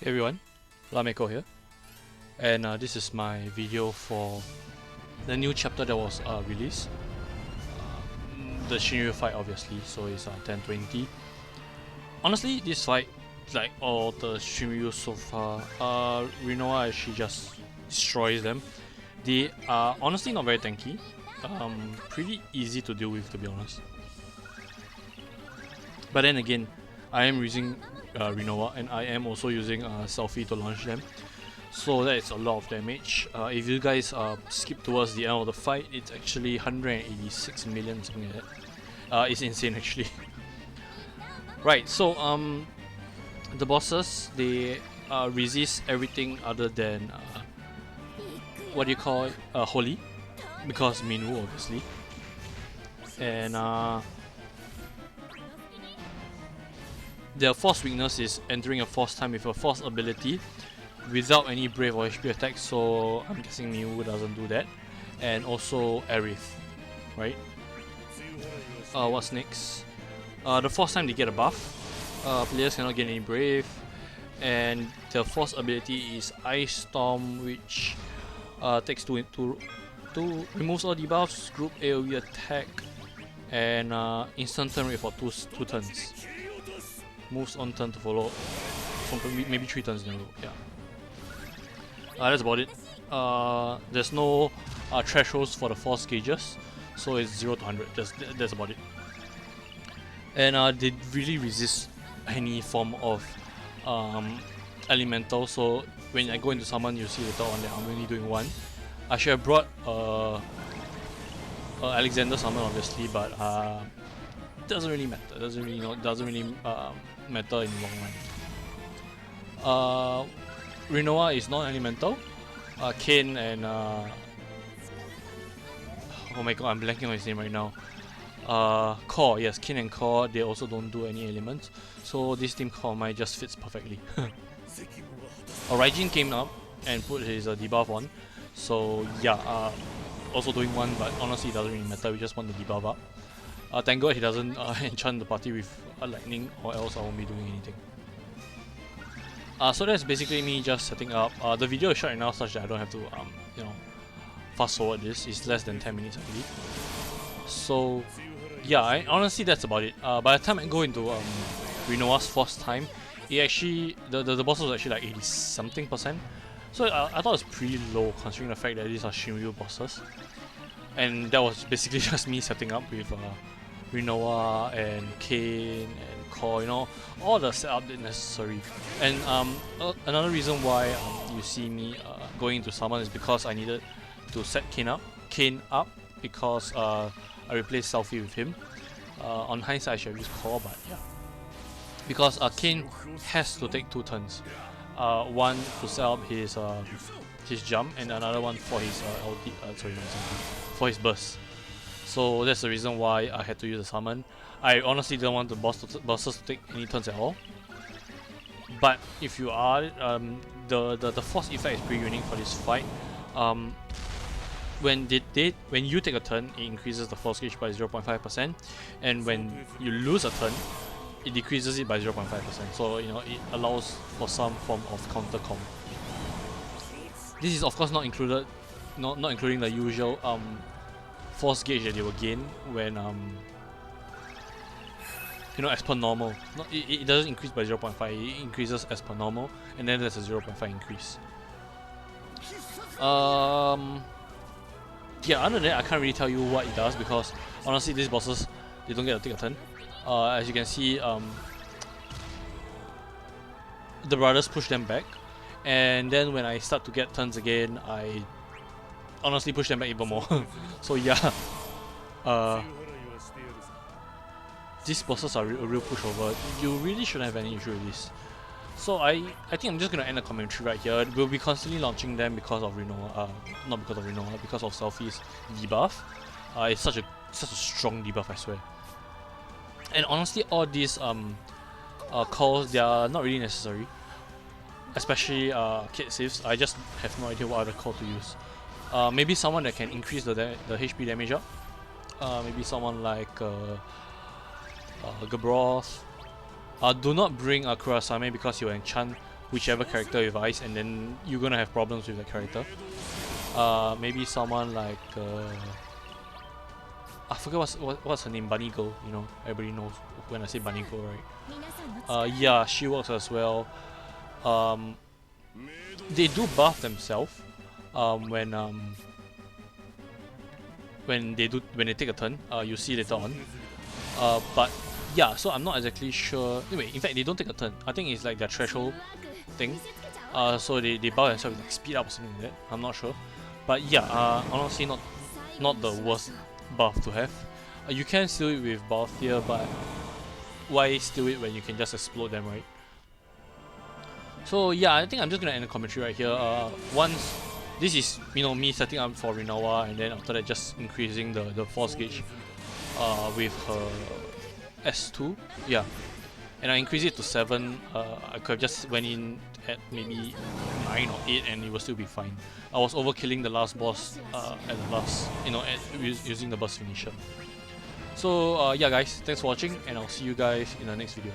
Hey everyone, bloodmako here, and this is my video for the new chapter that was released. The Shinryu fight, obviously, so it's 10:20. Honestly, this fight, like all the Shinryu so far, Rinoa actually just destroys them. They are honestly not very tanky, pretty easy to deal with, to be honest. But then again, I am using Rinoa, and I am also using Selfie to launch them. So that is a lot of damage. If you guys skip towards the end of the fight, it's actually 186 million, something like that. It's insane actually. Right, so the bosses, they resist everything other than what do you call it? Holy, because Minwoo obviously. And their force weakness is entering a force time with a force ability without any brave or HP attacks, so I'm guessing Mew doesn't do that. And also Aerith, right? What's next? The force time they get a buff. Players cannot get any brave, and the force ability is Ice Storm, which takes two removes all debuffs, group AoE attack, and instant turn rate for two turns. Moves on turn to follow, maybe 3 turns in a row. Yeah. That's about it. There's no thresholds for the force gauges, so it's 0 to 100. That's about it. And they really resist any form of elemental. So when I go into summon, you see later on that I'm only doing one. I should have brought Alexander summon obviously, but doesn't really matter. Doesn't really matter in the long run. Rinoa is non-elemental. Kane and oh my god, I'm blanking on his name right now. Core, yes, Kane and Core, they also don't do any elements, so this team Core might just fits perfectly. Raijin came up and put his debuff on, so yeah, also doing one, but honestly it doesn't really matter, we just want the debuff up. Thank god he doesn't enchant the party with lightning, or else I won't be doing anything. So that's basically me just setting up. The video is short enough such that I don't have to you know, fast forward this. It's less than 10 minutes I believe. So yeah, honestly that's about it. By the time I go into Rinoa's force time, it actually the boss was actually like 80 something %. So I thought it was pretty low considering the fact that these are Shinryu bosses. And that was basically just me setting up with Rinoa and Kane and Core, you know, all the setup that's necessary. And another reason why you see me going into summon is because I needed to set Kane up because I replaced Selfie with him. On hindsight I should have used Core, but yeah. Because Kane has to take 2 turns. One to set up his jump and another one for his for his burst. So that's the reason why I had to use a summon. I honestly don't want the bosses to take any turns at all. But if you are, the force effect is pretty unique for this fight. When you take a turn, it increases the force gauge by 0.5%, and when you lose a turn, it decreases it by 0.5%. So you know, it allows for some form of counter comp. This is of course not included, not including the usual force gauge that they will gain when you know, as per normal. It doesn't increase by 0.5, it increases as per normal, and then there's a 0.5 increase. Yeah, other than that I can't really tell you what it does because honestly these bosses, they don't get to take a turn. As you can see, the brothers push them back, and then when I start to get turns again, I honestly push them back even more. So yeah, these bosses are a real pushover. You really shouldn't have any issue with this. So I think I'm just gonna end the commentary right here. We'll be constantly launching them because of Rinoa, not because of Rinoa, because of Selfie's debuff. It's such a strong debuff, I swear. And honestly, all these calls, they are not really necessary. Especially Kid Sieves. I just have no idea what other call to use. Maybe someone that can increase the HP damage up. Maybe someone like Gabroth. Do not bring Kurasame because he will enchant whichever character with ice, and then you're gonna have problems with that character. Maybe someone like I forget what's her name, Bunny Girl. You know, everybody knows when I say Bunny Girl, right? Yeah, she works as well. They do buff themselves when they take a turn. You see later on. But yeah, so I'm not exactly sure. Anyway, in fact, they don't take a turn. I think it's like their threshold thing. So they buff themselves with like speed up or something like that. I'm not sure. But yeah, honestly, not the worst buff to have. You can steal it with Balthier, but why steal it when you can just explode them, right? So yeah, I think I'm just gonna end the commentary right here. Once this is, you know, me setting up for Rinawa, and then after that just increasing the force gauge with her S2, yeah, and I increase it to 7. I could have just went in at maybe 9 or 8 and it will still be fine. I was overkilling the last boss at the last, you know, using the burst finisher. So yeah guys, thanks for watching, and I'll see you guys in the next video.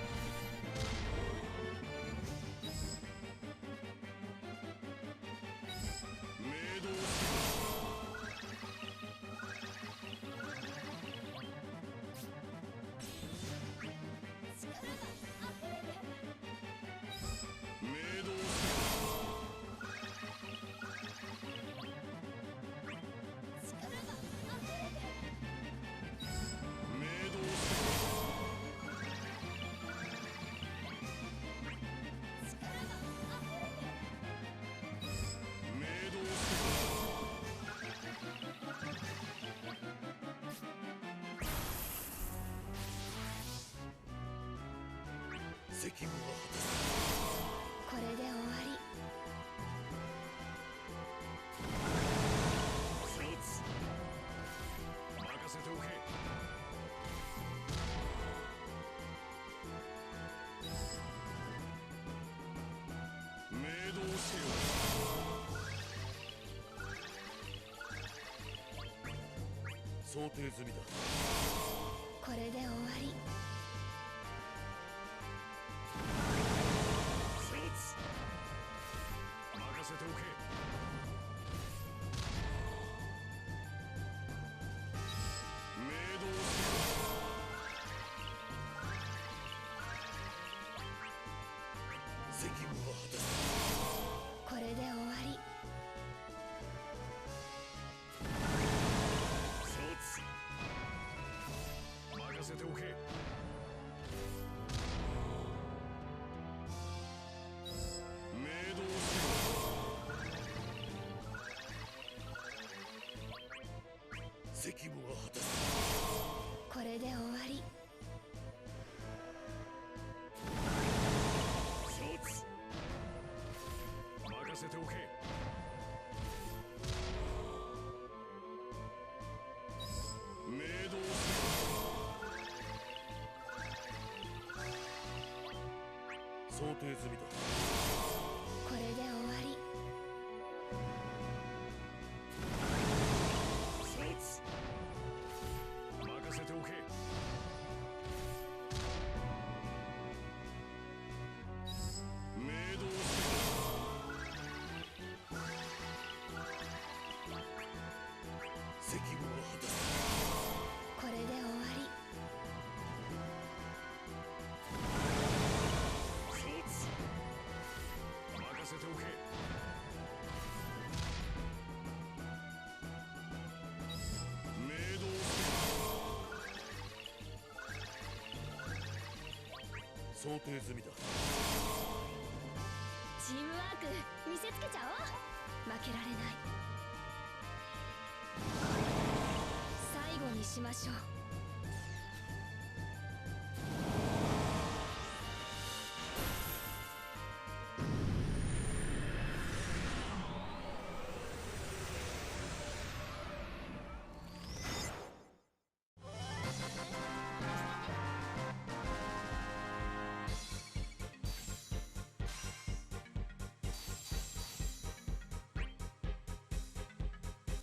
Shimashou.